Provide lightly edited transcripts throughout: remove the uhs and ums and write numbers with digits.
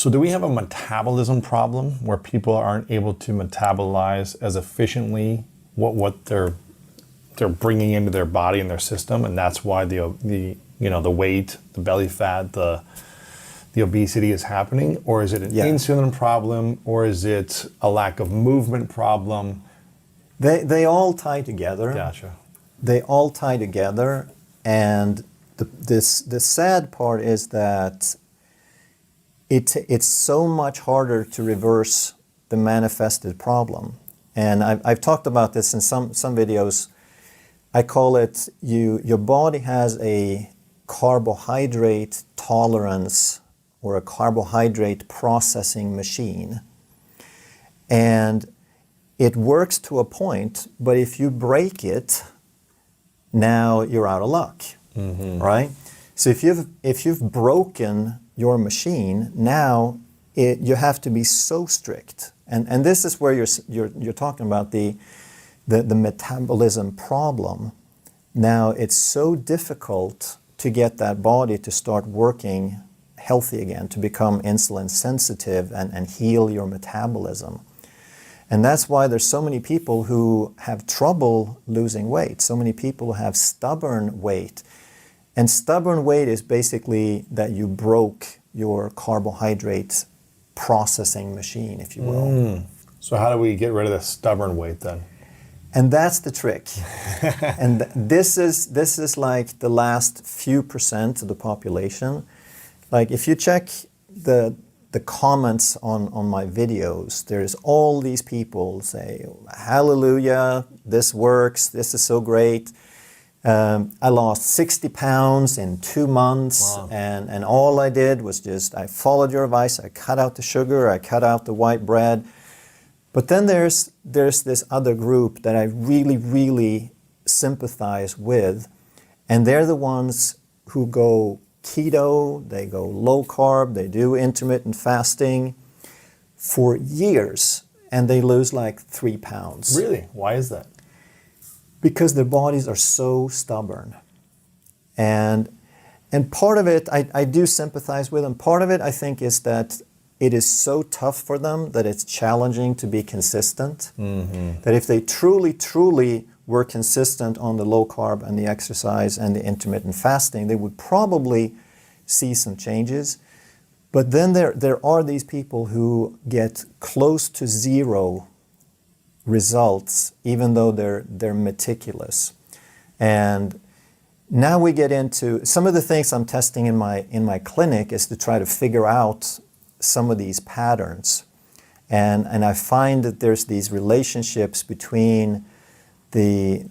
So do we have a metabolism problem where people aren't able to metabolize as efficiently what they're bringing into their body and their system, and that's why the weight, the belly fat, the obesity is happening? Or is it an insulin problem, or is it a lack of movement problem? They all tie together. Gotcha. They all tie together, and the sad part is that it's so much harder to reverse the manifested problem. And I've talked about this in some videos. I call it your body has a carbohydrate tolerance or a carbohydrate processing machine. And it works to a point, but if you break it, now you're out of luck, right? So if you've broken your machine, now you have to be so strict. And this is where you're talking about the metabolism problem. Now it's so difficult to get that body to start working healthy again, to become insulin sensitive and heal your metabolism. And that's why there's so many people who have trouble losing weight, so many people who have stubborn weight. And stubborn weight is basically that you broke your carbohydrate processing machine, if you will. So how do we get rid of the stubborn weight then? And that's the trick. And this is like the last few percent of the population. Like if you check the comments on my videos, there's all these people say, hallelujah, this works, this is so great. I lost 60 pounds in 2 months. Wow. And all I did was I followed your advice, I cut out the sugar, I cut out the white bread. But then there's this other group that I really, really sympathize with, and they're the ones who go keto, they go low carb, they do intermittent fasting for years, and they lose like 3 pounds. Really? Why is that? Because their bodies are so stubborn. And part of it, I do sympathize with them. Part of it, I think, is that it is so tough for them that it's challenging to be consistent. That if they truly, truly were consistent on the low carb and the exercise and the intermittent fasting, they would probably see some changes. But then there are these people who get close to zero results, even though they're meticulous. And now we get into some of the things I'm testing in my clinic is to try to figure out some of these patterns. And I find that there's these relationships between the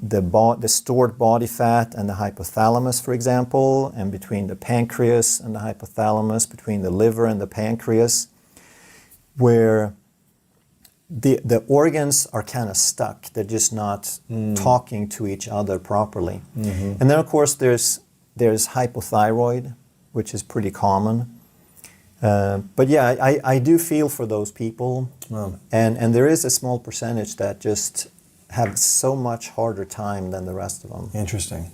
stored body fat and the hypothalamus, for example, and between the pancreas and the hypothalamus, between the liver and the pancreas, where the organs are kind of stuck. They're just not talking to each other properly. And then, of course, there's hypothyroid, which is pretty common. But yeah, I do feel for those people. Wow. And there is a small percentage that just have so much harder time than the rest of them. Interesting.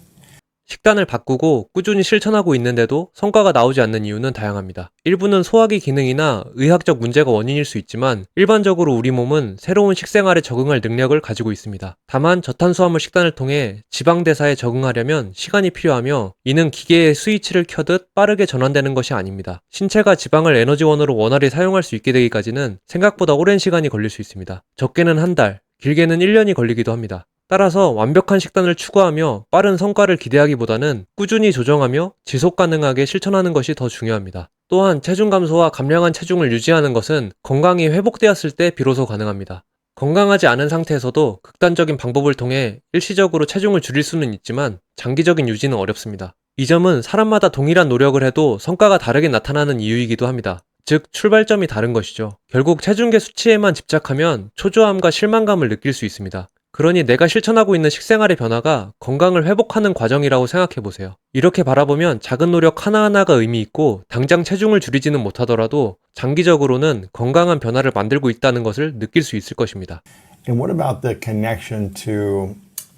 식단을 바꾸고 꾸준히 실천하고 있는데도 성과가 나오지 않는 이유는 다양합니다. 일부는 소화기 기능이나 의학적 문제가 원인일 수 있지만 일반적으로 우리 몸은 새로운 식생활에 적응할 능력을 가지고 있습니다. 다만 저탄수화물 식단을 통해 지방 대사에 적응하려면 시간이 필요하며 이는 기계의 스위치를 켜듯 빠르게 전환되는 것이 아닙니다. 신체가 지방을 에너지원으로 원활히 사용할 수 있게 되기까지는 생각보다 오랜 시간이 걸릴 수 있습니다. 적게는 한 달, 길게는 1년이 걸리기도 합니다. 따라서 완벽한 식단을 추구하며 빠른 성과를 기대하기보다는 꾸준히 조정하며 지속 가능하게 실천하는 것이 더 중요합니다. 또한 체중 감소와 감량한 체중을 유지하는 것은 건강이 회복되었을 때 비로소 가능합니다. 건강하지 않은 상태에서도 극단적인 방법을 통해 일시적으로 체중을 줄일 수는 있지만 장기적인 유지는 어렵습니다. 이 점은 사람마다 동일한 노력을 해도 성과가 다르게 나타나는 이유이기도 합니다. 즉 출발점이 다른 것이죠. 결국 체중계 수치에만 집착하면 초조함과 실망감을 느낄 수 있습니다. 그러니 내가 실천하고 있는 식생활의 변화가 건강을 회복하는 과정이라고 생각해보세요. 이렇게 바라보면 작은 노력 하나하나가 의미 있고 당장 체중을 줄이지는 못하더라도 장기적으로는 건강한 변화를 만들고 있다는 것을 느낄 수 있을 것입니다. And what about the connection to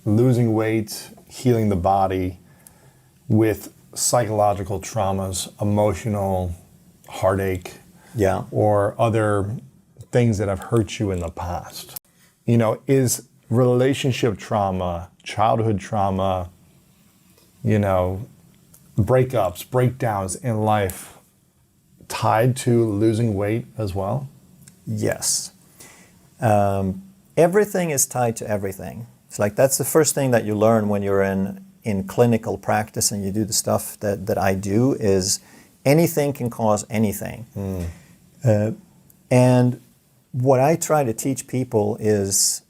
losing weight, healing the body with psychological traumas, emotional heartache, Yeah. or other things that have hurt you in the past. You know, is relationship trauma, childhood trauma, you know, breakups, breakdowns in life tied to losing weight as well? Yes. Everything is tied to everything. It's like that's the first thing that you learn when you're in clinical practice and you do the stuff that I do is anything can cause anything. And what I try to teach people is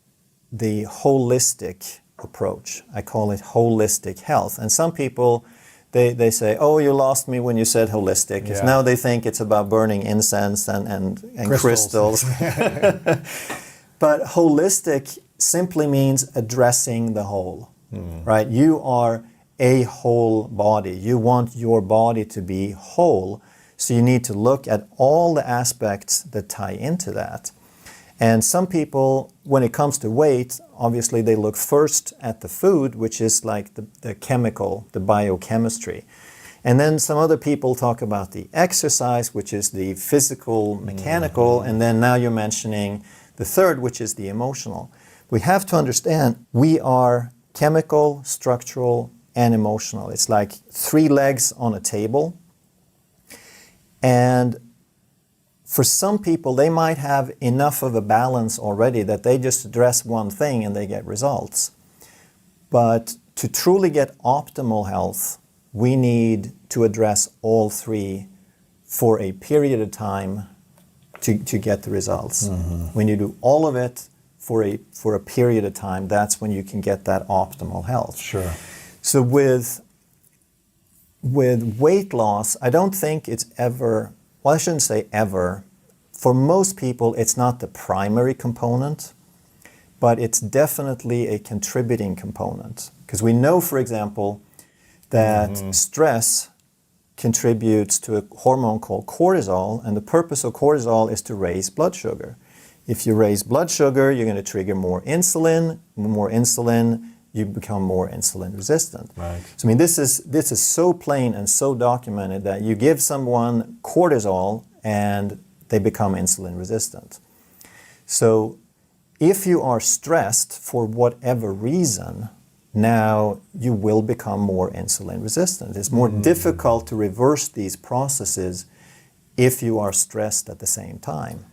the holistic approach. I call it holistic health. And some people, they say, oh, you lost me when you said holistic. Yeah. Now they think it's about burning incense and crystals. But holistic simply means addressing the whole, right? You are a whole body. You want your body to be whole. So you need to look at all the aspects that tie into that. And some people, when it comes to weight, obviously they look first at the food, which is like the chemical, the biochemistry. And then some other people talk about the exercise, which is the physical, mechanical, and then now you're mentioning the third, which is the emotional. We have to understand we are chemical, structural, and emotional. It's like 3 legs on a table. And for some people, they might have enough of a balance already that they just address one thing and they get results. But to truly get optimal health, we need to address all 3 for a period of time to get the results. When you do all of it for a period of time, that's when you can get that optimal health. Sure. So with weight loss, I don't think it's ever, well, I shouldn't say ever. For most people, it's not the primary component, but it's definitely a contributing component. Because we know, for example, that stress contributes to a hormone called cortisol, and the purpose of cortisol is to raise blood sugar. If you raise blood sugar, you're going to trigger more insulin. More insulin, you become more insulin resistant. Right. So I mean, this is so plain and so documented that you give someone cortisol and they become insulin resistant. So if you are stressed for whatever reason, now you will become more insulin resistant. It's more difficult to reverse these processes if you are stressed at the same time.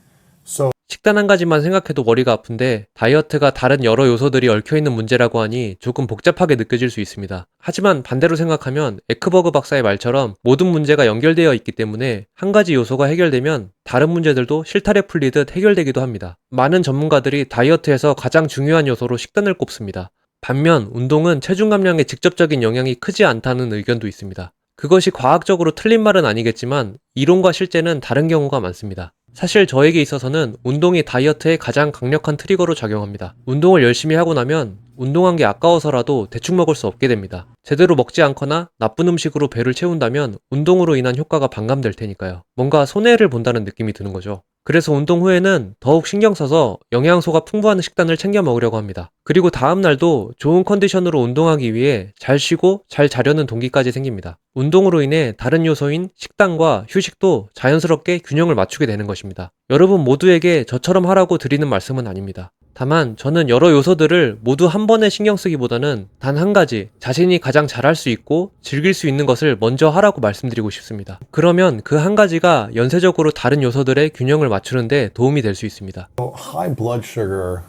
So 식단 한 가지만 생각해도 머리가 아픈데 다이어트가 다른 여러 요소들이 얽혀있는 문제라고 하니 조금 복잡하게 느껴질 수 있습니다. 하지만 반대로 생각하면 에크버그 박사의 말처럼 모든 문제가 연결되어 있기 때문에 한 가지 요소가 해결되면 다른 문제들도 실타래 풀리듯 해결되기도 합니다. 많은 전문가들이 다이어트에서 가장 중요한 요소로 식단을 꼽습니다. 반면 운동은 체중 감량에 직접적인 영향이 크지 않다는 의견도 있습니다. 그것이 과학적으로 틀린 말은 아니겠지만 이론과 실제는 다른 경우가 많습니다. 사실 저에게 있어서는 운동이 다이어트의 가장 강력한 트리거로 작용합니다. 운동을 열심히 하고 나면 운동한 게 아까워서라도 대충 먹을 수 없게 됩니다. 제대로 먹지 않거나 나쁜 음식으로 배를 채운다면 운동으로 인한 효과가 반감될 테니까요. 뭔가 손해를 본다는 느낌이 드는 거죠. 그래서 운동 후에는 더욱 신경 써서 영양소가 풍부한 식단을 챙겨 먹으려고 합니다. 그리고 다음 날도 좋은 컨디션으로 운동하기 위해 잘 쉬고 잘 자려는 동기까지 생깁니다. 운동으로 인해 다른 요소인 식단과 휴식도 자연스럽게 균형을 맞추게 되는 것입니다. 여러분 모두에게 저처럼 하라고 드리는 말씀은 아닙니다. 다만 저는 여러 요소들을 모두 한 번에 신경 쓰기보다는 단 한 가지, 자신이 가장 잘할 수 있고 즐길 수 있는 것을 먼저 하라고 말씀드리고 싶습니다. 그러면 그 한 가지가 연쇄적으로 다른 요소들의 균형을 맞추는 데 도움이 될 수 있습니다. high blood sugar,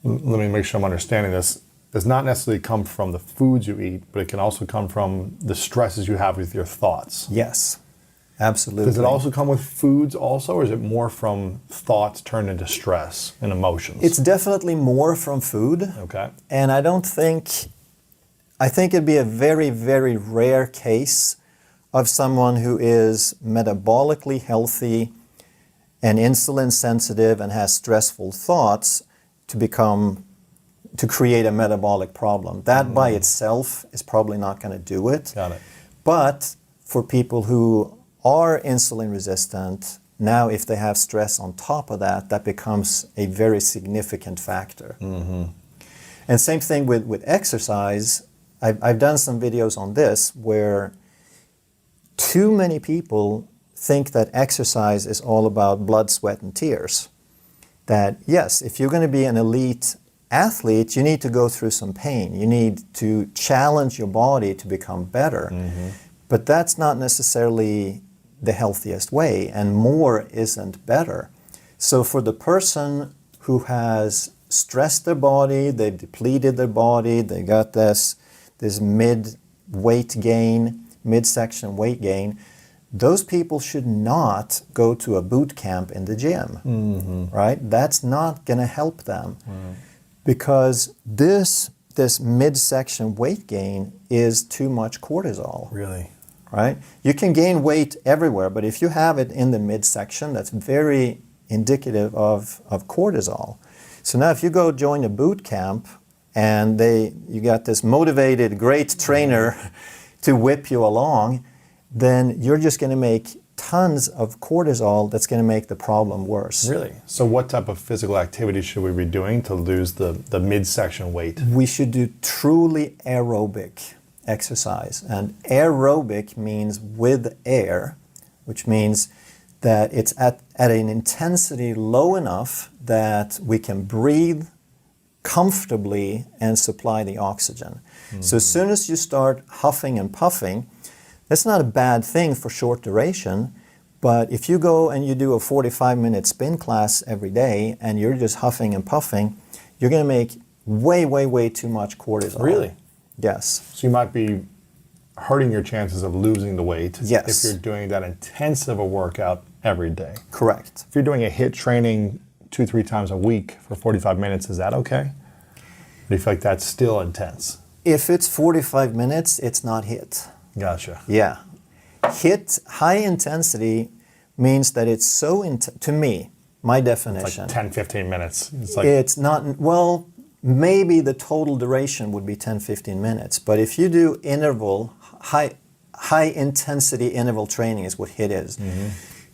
let me make sure I'm understanding this, does not necessarily come from the foods you eat, but it can also come from the stresses you have with your thoughts. Yes, absolutely. Does it also come with foods also, or is it more from thoughts turned into stress and emotions? It's definitely more from food. Okay. And I think it'd be a very, very rare case of someone who is metabolically healthy and insulin sensitive and has stressful thoughts to create a metabolic problem. That by itself is probably not going to do it. Got it. But for people who are insulin resistant, now if they have stress on top of that, that becomes a very significant factor. And same thing with exercise. I've done some videos on this where too many people think that exercise is all about blood, sweat, and tears. That yes, if you're going to be an elite athlete, you need to go through some pain. You need to challenge your body to become better. But that's not necessarily the healthiest way, and more isn't better. So for the person who has stressed their body, they've depleted their body, they got this mid-weight gain, midsection weight gain, those people should not go to a boot camp in the gym, right? That's not going to help them because this midsection weight gain is too much cortisol. Really? Right? You can gain weight everywhere, but if you have it in the midsection, that's very indicative of cortisol. So now if you go join a boot camp and you got this motivated, great trainer to whip you along, then you're just going to make tons of cortisol that's going to make the problem worse. Really? So what type of physical activity should we be doing to lose the midsection weight? We should do truly aerobic exercise. And aerobic means with air, which means that it's at an intensity low enough that we can breathe comfortably and supply the oxygen. So as soon as you start huffing and puffing, that's not a bad thing for short duration, but if you go and you do a 45-minute spin class every day and you're just huffing and puffing, you're going to make way, way, way too much cortisol. Really? Yes. So you might be hurting your chances of losing the weight Yes. if you're doing that intensive a workout every day. Correct. If you're doing a HIIT training 2-3 times a week for 45 minutes, is that okay? Do you feel like that's still intense? If it's 45 minutes, it's not HIIT. Gotcha. Yeah. HIIT, high intensity, means that it's so, to me, my It's definition. like 10-15 minutes. It's like It's not, well, maybe the total duration would be 10-15 minutes. But if you do interval, high intensity interval training is what HIIT is,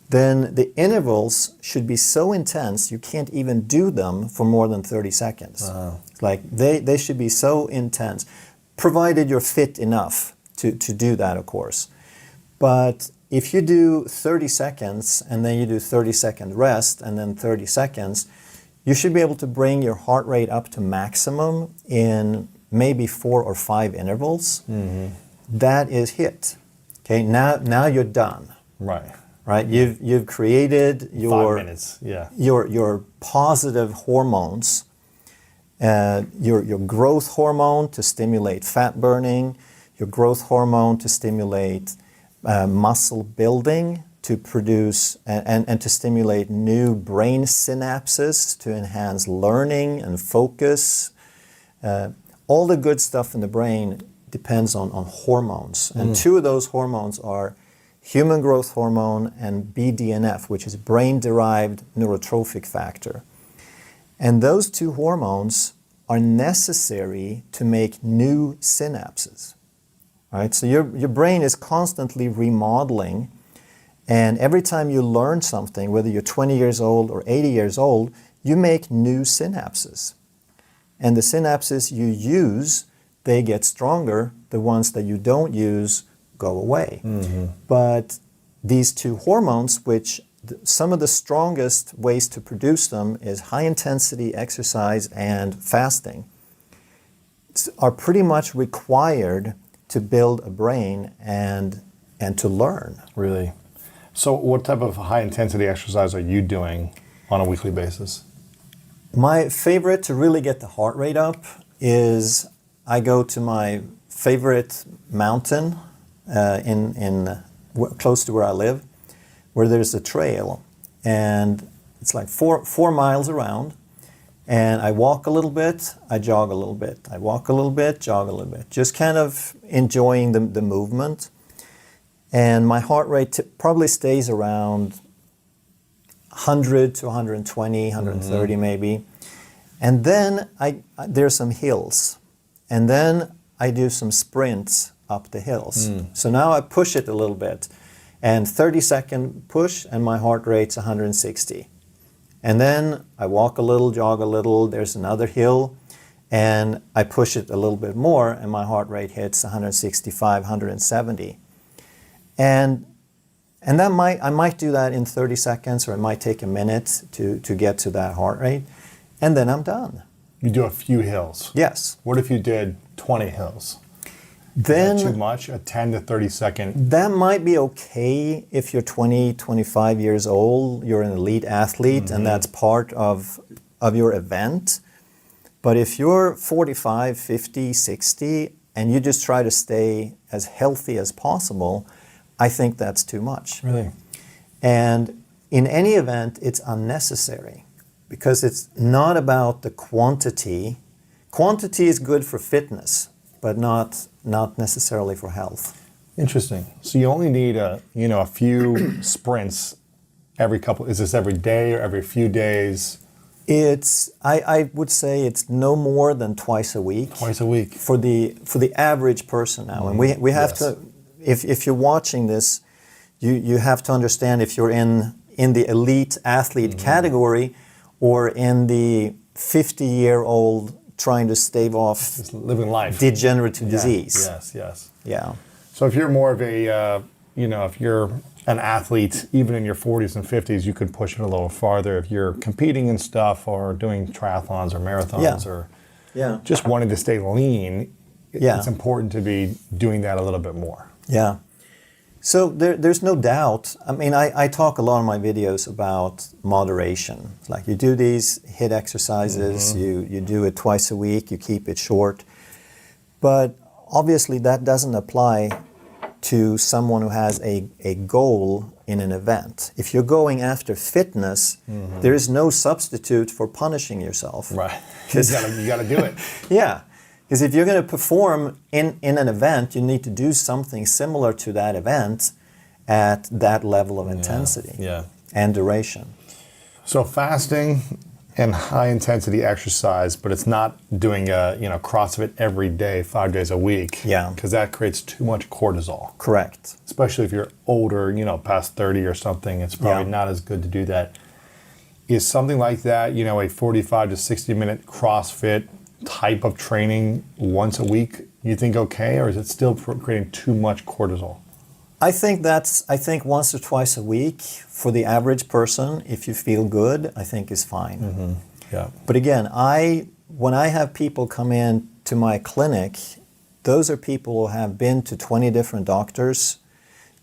then the intervals should be so intense you can't even do them for more than 30 seconds. Like they should be so intense, provided you're fit enough to do that, of course. But if you do 30 seconds and then you do 30-second rest and then 30 seconds, you should be able to bring your heart rate up to maximum in maybe 4 or 5 intervals. That is HIIT. Okay, now you're done. Right? You've created 5 minutes. Yeah. your positive hormones, your growth hormone to stimulate fat burning, your growth hormone to stimulate muscle building, to produce and to stimulate new brain synapses to enhance learning and focus. All the good stuff in the brain depends on hormones. And two of those hormones are human growth hormone and BDNF, which is brain-derived neurotrophic factor. And those two hormones are necessary to make new synapses. Right? So your brain is constantly remodeling, and every time you learn something, whether you're 20 years old or 80 years old, you make new synapses. And the synapses you use, they get stronger. The ones that you don't use go away. But these two hormones, which some of the strongest ways to produce them is high-intensity exercise and fasting, are pretty much required to build a brain and to learn. Really? So what type of high-intensity exercise are you doing on a weekly basis? My favorite to really get the heart rate up is I go to my favorite mountain close to where I live, where there's a trail, and it's like four miles around, and I walk a little bit, I jog a little bit, I walk a little bit, jog a little bit, just kind of enjoying the movement. And my heart rate probably stays around 100 to 120, 130 maybe. And then there's some hills. And then I do some sprints up the hills. So now I push it a little bit. And 30-second push and my heart rate's 160. And then I walk a little, jog a little, there's another hill, and I push it a little bit more and my heart rate hits 165, 170. And And I might do that in 30 seconds, or it might take a minute to get to that heart rate, and then I'm done. You do a few hills. Yes. What if you did 20 hills? Then Is that too much? A 10 to 30 second. that might be okay if you're 20, 25 years old, you're an elite athlete, and that's part of your event. But if you're 45, 50, 60, and you just try to stay as healthy as possible, I think that's too much. Really? And in any event, it's unnecessary because it's not about the quantity. Quantity is good for fitness, but not necessarily for health. Interesting. So you only need a few sprints every couple. Is this every day or every few days? I would say it's no more than twice a week. Twice a week. For the average person now. And we have Yes. to, if you're watching this, you have to understand if you're in the elite athlete category or in the 50-year-old trying to stave off Just living life. degenerative Yeah. disease. Yes. Yeah. So if you're more of a, if you're an athlete, even in your 40s and 50s, you could push it a little farther. If you're competing in stuff or doing triathlons or marathons or Yeah. just wanting to stay lean, Yeah. it's important to be doing that a little bit more. Yeah. So there's no doubt. I mean, I talk a lot in my videos about moderation. Like you do these HIIT exercises, you do it twice a week, you keep it short. But obviously that doesn't apply to someone who has a goal in an event. If you're going after fitness, there is no substitute for punishing yourself. Right. You got to do it. Yeah. Because if you're going to perform in an event, you need to do something similar to that event at that level of intensity and duration. So fasting and high intensity exercise, but it's not doing CrossFit every day, 5 days a week. Yeah. Because that creates too much cortisol. Correct. Especially if you're older, past 30 or something, it's probably not as good to do that. Is something like that, a 45 to 60 minute CrossFit type of training once a week, you think okay, or is it still creating too much cortisol? I think once or twice a week for the average person, if you feel good, I think is fine. Yeah. But again, when I have people come in to my clinic, those are people who have been to 20 different doctors.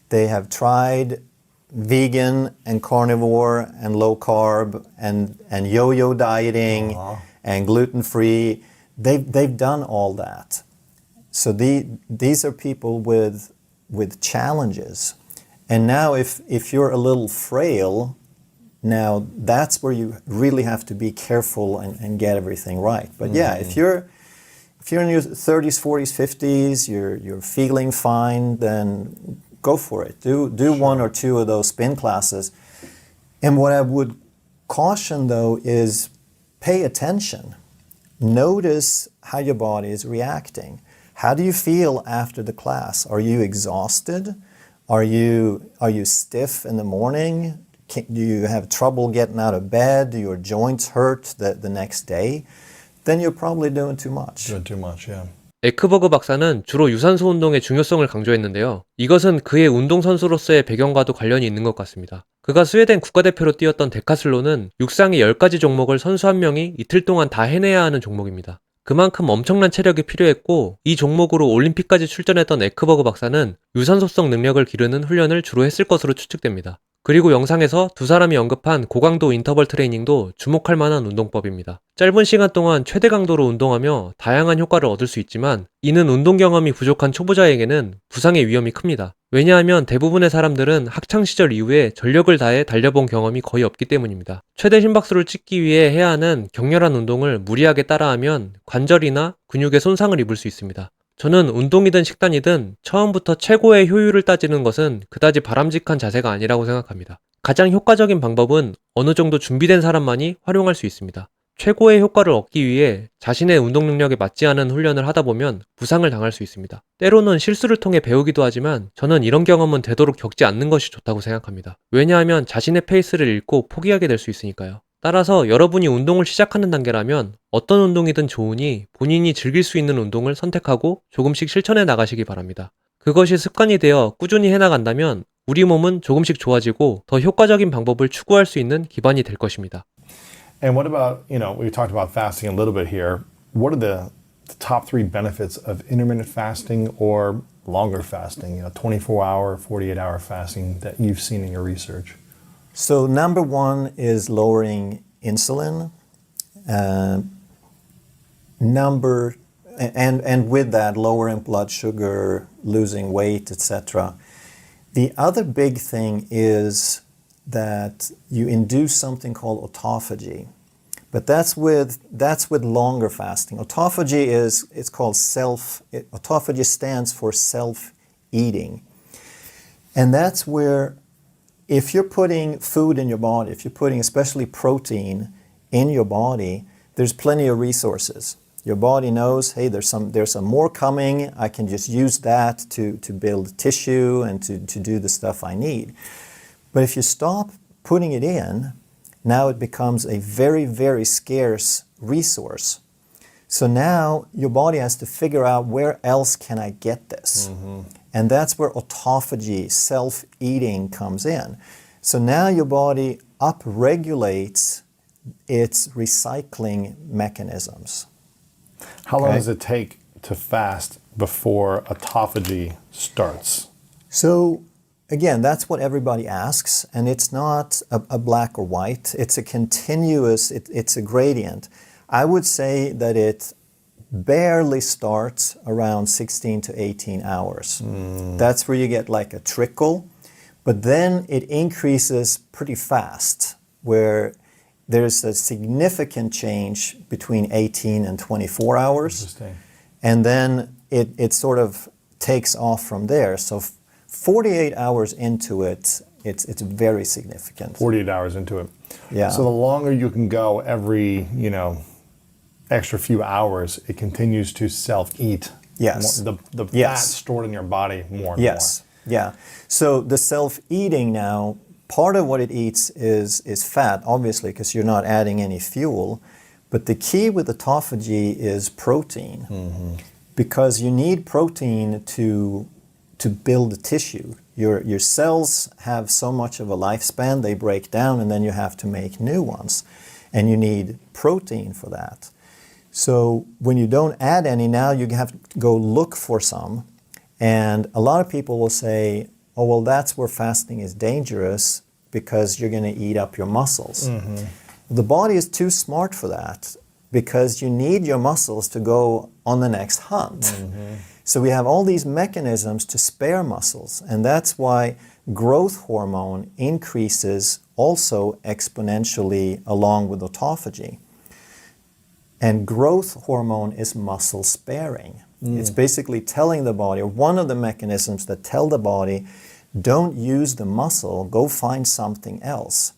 They have tried vegan and carnivore and low carb and yo-yo dieting and gluten-free. They've done all that. So these are people with challenges. And now if you're a little frail, now that's where you really have to be careful and get everything right. But yeah, if you're in your 30s, 40s, 50s, you're feeling fine, then go for it. Do one or two of those spin classes. And what I would caution though is pay attention. Notice how your body is reacting. How do you feel after the class? Are you exhausted? Are you stiff in the morning? Do you have trouble getting out of bed? Do your joints hurt the next day? Then you're probably doing too much. Doing too much, yeah. 에크버그 박사는 주로 유산소 운동의 중요성을 강조했는데요. 이것은 그의 운동선수로서의 배경과도 관련이 있는 것 같습니다. 그가 스웨덴 국가대표로 뛰었던 데카슬론은 육상의 10가지 종목을 선수 한 명이 이틀 동안 다 해내야 하는 종목입니다. 그만큼 엄청난 체력이 필요했고 이 종목으로 올림픽까지 출전했던 에크버그 박사는 유산소성 능력을 기르는 훈련을 주로 했을 것으로 추측됩니다. 그리고 영상에서 두 사람이 언급한 고강도 인터벌 트레이닝도 주목할 만한 운동법입니다. 짧은 시간 동안 최대 강도로 운동하며 다양한 효과를 얻을 수 있지만 이는 운동 경험이 부족한 초보자에게는 부상의 위험이 큽니다. 왜냐하면 대부분의 사람들은 학창시절 이후에 전력을 다해 달려본 경험이 거의 없기 때문입니다. 최대 심박수를 찍기 위해 해야 하는 격렬한 운동을 무리하게 따라하면 관절이나 근육에 손상을 입을 수 있습니다. 저는 운동이든 식단이든 처음부터 최고의 효율을 따지는 것은 그다지 바람직한 자세가 아니라고 생각합니다. 가장 효과적인 방법은 어느 정도 준비된 사람만이 활용할 수 있습니다. 최고의 효과를 얻기 위해 자신의 운동 능력에 맞지 않은 훈련을 하다 보면 부상을 당할 수 있습니다. 때로는 실수를 통해 배우기도 하지만 저는 이런 경험은 되도록 겪지 않는 것이 좋다고 생각합니다. 왜냐하면 자신의 페이스를 잃고 포기하게 될 수 있으니까요. 따라서 여러분이 운동을 시작하는 단계라면 어떤 운동이든 좋으니 본인이 즐길 수 있는 운동을 선택하고 조금씩 실천해 나가시기 바랍니다. 그것이 습관이 되어 꾸준히 해나간다면 우리 몸은 조금씩 좋아지고 더 효과적인 방법을 추구할 수 있는 기반이 될 것입니다. And what about, we talked about fasting a little bit here. What are the top 3 benefits of intermittent fasting or longer fasting, 24-hour, 48-hour fasting that you've seen in your research? So number 1 is lowering insulin. And with that, lowering blood sugar, losing weight, etc. The other big thing is that you induce something called autophagy. But that's with longer fasting. Autophagy it's called autophagy stands for self-eating. And that's where if you're putting food in your body, if you're putting especially protein in your body, there's plenty of resources. Your body knows, hey, there's some more coming. I can just use that to build tissue and to do the stuff I need. But if you stop putting it in, now it becomes a very, very scarce resource. So now your body has to figure out where else can I get this? Mm-hmm. And that's where autophagy, self-eating, comes in. So now your body upregulates its recycling mechanisms. How long does it take to fast before autophagy starts? So again, that's what everybody asks, and it's not a black or white. It's a continuous, it's a gradient. I would say that it barely starts around 16 to 18 hours. That's where you get like a trickle, but then it increases pretty fast, where there's a significant change between 18 and 24 hours. Interesting. And then it sort of takes off from there. So 48 hours into it, it's very significant. 48 hours into it. Yeah. So the longer you can go every, extra few hours, it continues to self-eat. Yes. The Yes. fat stored in your body more and Yes. Yeah. So the self-eating now, part of what it eats is fat, obviously, because you're not adding any fuel. But the key with autophagy is protein, because you need protein to build tissue. Your cells have so much of a lifespan, they break down, and then you have to make new ones. And you need protein for that. So when you don't add any, now you have to go look for some. And a lot of people will say, oh, well, that's where fasting is dangerous because you're going to eat up your muscles. Mm-hmm. The body is too smart for that because you need your muscles to go on the next hunt. Mm-hmm. So we have all these mechanisms to spare muscles, and that's why growth hormone increases also exponentially along with autophagy. And growth hormone is muscle sparing. It's basically telling the body, or one of the mechanisms that tell the body, don't use the muscle, go find something else.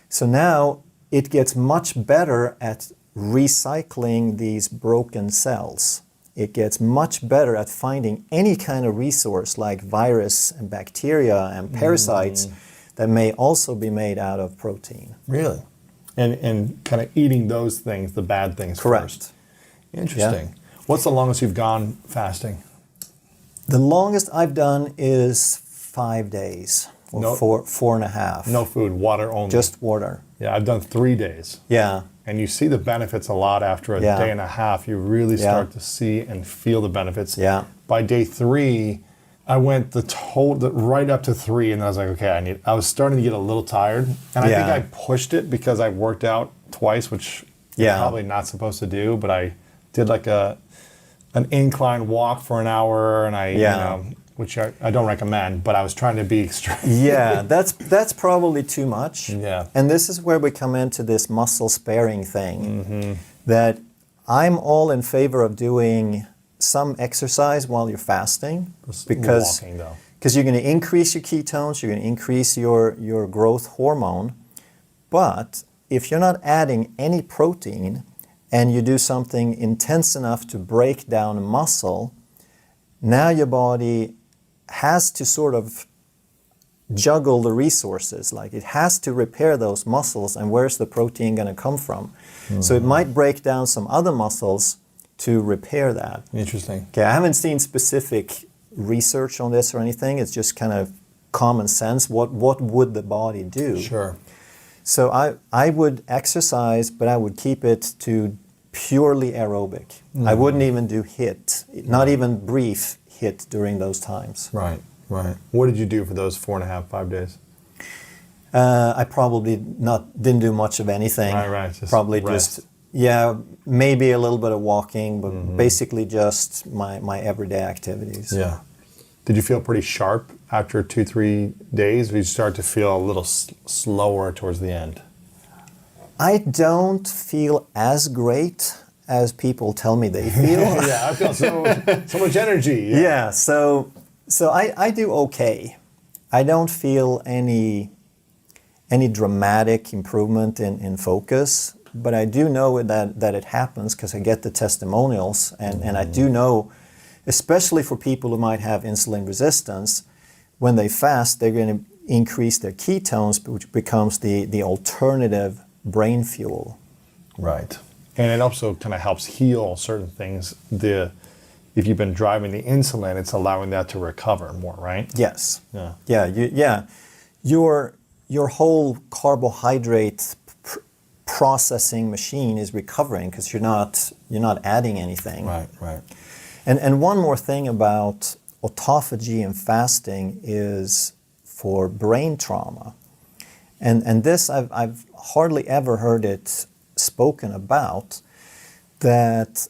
So now it gets much better at recycling these broken cells. It gets much better at finding any kind of resource like virus and bacteria and parasites that may also be made out of protein. Really? And kind of eating those things, the bad things Correct. first. Interesting. Yeah. What's the longest you've gone fasting? The longest I've done is 5 days, or four and a half. No food, water only. Just water. Yeah, I've done 3 days. Yeah. And you see the benefits a lot after a day and a half. You really start to see and feel the benefits. Yeah. By day 3, I went right up to 3, and I was like, okay, I was starting to get a little tired. And I think I pushed it because I worked out twice, which you're probably not supposed to do, but I did like an incline walk for an hour, and which I don't recommend, but I was trying to be extreme. Yeah, that's probably too much. Yeah. And this is where we come into this muscle sparing thing, that I'm all in favor of doing some exercise while you're fasting, because walking, though. You're going to increase your ketones, you're going to increase your growth hormone, but if you're not adding any protein and you do something intense enough to break down muscle, now your body has to sort of juggle the resources. Like it has to repair those muscles, and where's the protein going to come from? So it might break down some other muscles to repair that. Interesting. Okay, I haven't seen specific research on this or anything. It's just kind of common sense. What would the body do? Sure. So I would exercise, but I would keep it to purely aerobic. I wouldn't even do HIIT, not even brief HIIT during those times. Right. What did you do for those 4.5, 5 days? I probably didn't do much of anything. Right. Just probably rest. Maybe a little bit of walking, but basically just my everyday activities. Yeah. Did you feel pretty sharp after 2-3 days? Or did you start to feel a little slower towards the end? I don't feel as great as people tell me they feel. Yeah, I feel so much energy. Yeah, so I do okay. I don't feel any dramatic improvement in focus, but I do know that it happens because I get the testimonials, and I do know, especially for people who might have insulin resistance, when they fast, they're going to increase their ketones, which becomes the alternative brain fuel. Right. And it also kind of helps heal certain things. If you've been driving the insulin, it's allowing that to recover more, right? Yes. Yeah. Your whole carbohydrate processing machine is recovering because you're not adding anything. Right. And one more thing about autophagy and fasting is for brain trauma. And this I've hardly ever heard it spoken about, that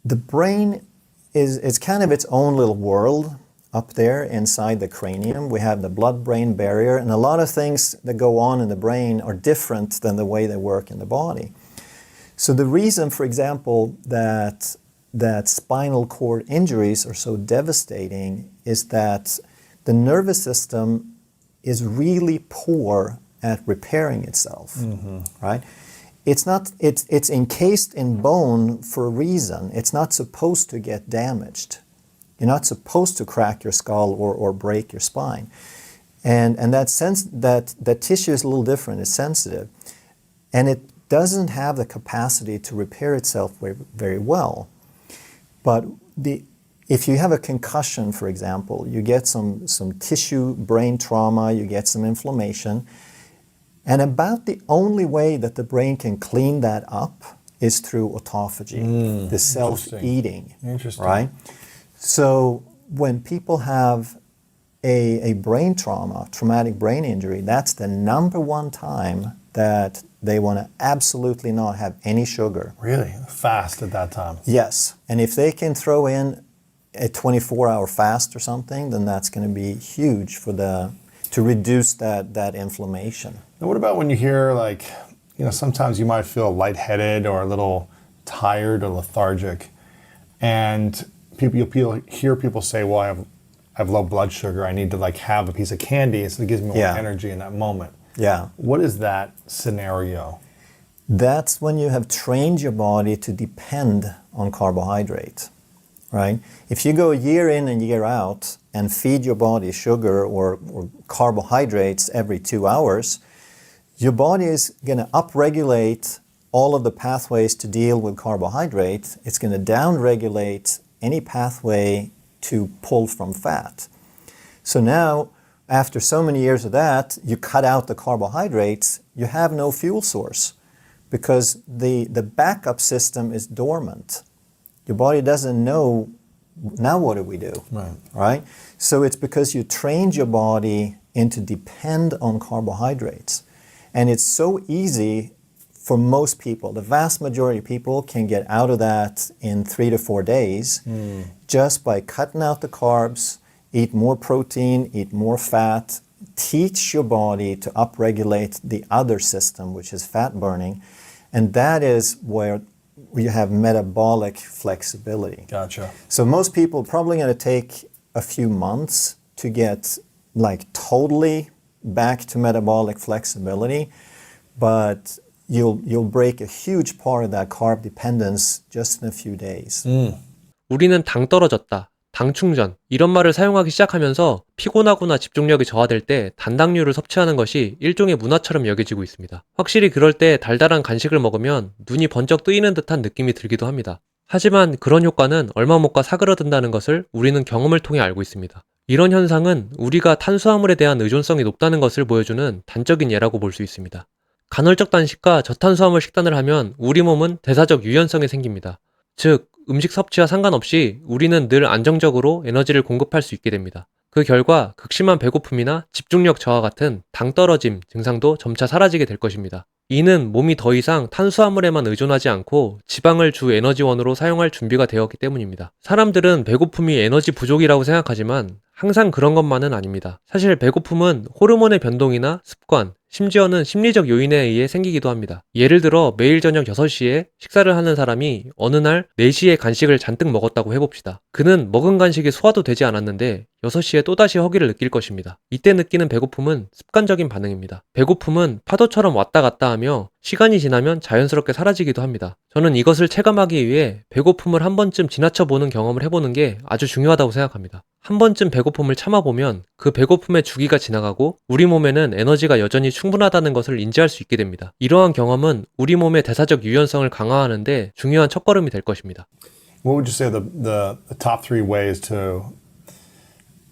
the brain is kind of its own little world up there inside the cranium. We have the blood-brain barrier, and a lot of things that go on in the brain are different than the way they work in the body. So the reason, for example, that spinal cord injuries are so devastating is that the nervous system is really poor at repairing itself, right? It's encased in bone for a reason. It's not supposed to get damaged. You're not supposed to crack your skull or break your spine. And that tissue is a little different. It's sensitive. And it doesn't have the capacity to repair itself very, very well. But if you have a concussion, for example, you get some tissue brain trauma, you get some inflammation, and about the only way that the brain can clean that up is through autophagy, the self-eating, right? So when people have a brain trauma, traumatic brain injury, that's the number one time that they want to absolutely not have any sugar. Really? Fast at that time? Yes. And if they can throw in a 24-hour fast or something, then that's going to be huge to reduce that inflammation. And what about when you hear, sometimes you might feel lightheaded or a little tired or lethargic, and you'll hear people say, well, I have low blood sugar, I need to have a piece of candy so it gives me more energy in that moment. Yeah. What is that scenario? That's when you have trained your body to depend on carbohydrate, right? If you go year in and year out and feed your body sugar or carbohydrates every 2 hours, your body is going to upregulate all of the pathways to deal with carbohydrate. It's going to downregulate any pathway to pull from fat. So now, after so many years of that, you cut out the carbohydrates, you have no fuel source because the backup system is dormant. Your body doesn't know, now what do we do? Right? So it's because you trained your body into depend on carbohydrates. And it's so easy for most people. The vast majority of people can get out of that in 3 to 4 days just by cutting out the carbs, eat more protein, eat more fat, teach your body to upregulate the other system, which is fat burning. And that is where you have metabolic flexibility. Gotcha. So most people are probably going to take a few months to get totally back to metabolic flexibility, but you'll break a huge part of that carb dependence just in a few days. 우리는 당 떨어졌다, 당 충전 이런 말을 사용하기 시작하면서 피곤하거나 집중력이 저하될 때 단당류를 섭취하는 것이 일종의 문화처럼 여겨지고 있습니다. 확실히 그럴 때 달달한 간식을 먹으면 눈이 번쩍 뜨이는 듯한 느낌이 들기도 합니다. 하지만 그런 효과는 얼마 못 가 사그러든다는 것을 우리는 경험을 통해 알고 있습니다. 이런 현상은 우리가 탄수화물에 대한 의존성이 높다는 것을 보여주는 단적인 예라고 볼 수 있습니다. 간헐적 단식과 저탄수화물 식단을 하면 우리 몸은 대사적 유연성이 생깁니다. 즉, 음식 섭취와 상관없이 우리는 늘 안정적으로 에너지를 공급할 수 있게 됩니다. 그 결과 극심한 배고픔이나 집중력 저하 같은 당떨어짐 증상도 점차 사라지게 될 것입니다. 이는 몸이 더 이상 탄수화물에만 의존하지 않고 지방을 주 에너지원으로 사용할 준비가 되었기 때문입니다. 사람들은 배고픔이 에너지 부족이라고 생각하지만 항상 그런 것만은 아닙니다. 사실 배고픔은 호르몬의 변동이나 습관, 심지어는 심리적 요인에 의해 생기기도 합니다. 예를 들어 매일 저녁 6시에 식사를 하는 사람이 어느 날 4시에 간식을 잔뜩 먹었다고 해봅시다. 그는 먹은 간식이 소화도 되지 않았는데 6시에 또다시 허기를 느낄 것입니다. 이때 느끼는 배고픔은 습관적인 반응입니다. 배고픔은 파도처럼 왔다 갔다 하며 시간이 지나면 자연스럽게 사라지기도 합니다. 저는 이것을 체감하기 위해 배고픔을 한 번쯤 지나쳐보는 경험을 해보는 게 아주 중요하다고 생각합니다. 한 번쯤 배고픔을 참아보면 그 배고픔의 주기가 지나가고 우리 몸에는 에너지가 여전히 충분하다는 것을 인지할 수 있게 됩니다. 이러한 경험은 우리 몸의 대사적 유연성을 강화하는데 중요한 첫걸음이 될 것입니다. What would you say the top three ways to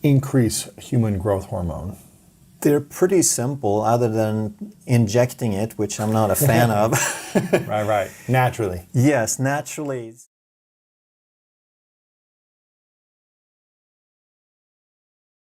increase human growth hormone? They're pretty simple other than injecting it, which I'm not a fan of. Right. Naturally. Yes, naturally.